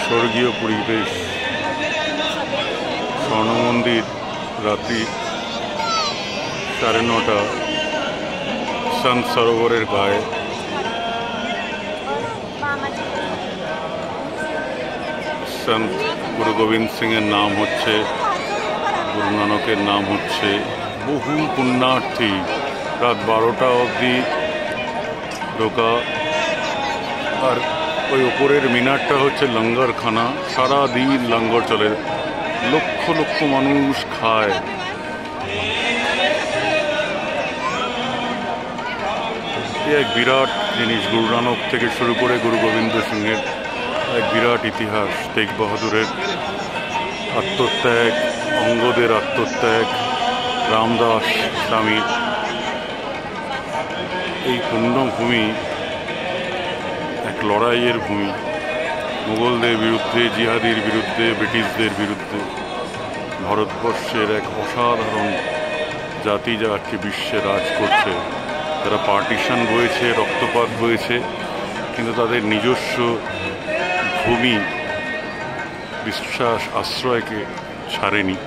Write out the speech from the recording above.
স্বর্গীয় পরিবেশ। স্বর্ণ মন্দির রাত্রি 9:30 সন্ত সরোবরের গায়ে। সন্ত গুরু গোবিন্দ সিংয়ের নাম হচ্ছে, গুরু নানকের নাম হচ্ছে। বহু পুণ্যার্থী রাত 12টা অবধি ঢোকা। আর ওই ওপরের মিনারটা হচ্ছে লঙ্গরখানা। সারাদিন লঙ্গর চলে, লক্ষ লক্ষ মানুষ খায়। এক বিরাট জিনিস, গুরু নানক থেকে শুরু করে গুরু গোবিন্দ সিংয়ের এক বিরাট ইতিহাস। তেগ বাহাদুরের আত্মত্যাগ, অঙ্গদের আত্মত্যাগ, রামদাস স্বামীর এই পুণ্যভূমি এক লড়াইয়ের ভূমি। মুঘলদের বিরুদ্ধে, জিহাদির বিরুদ্ধে, ব্রিটিশদের বিরুদ্ধে ভারতবর্ষের এক অসাধারণ জাতি যা আজকে বিশ্বে রাজ করছে। তারা পার্টিশন বয়েছে, রক্তপাত বয়েছে, কিন্তু তাদের নিজস্ব ভূমি, বিশ্বাস, আশ্রয়কে ছাড়েনি।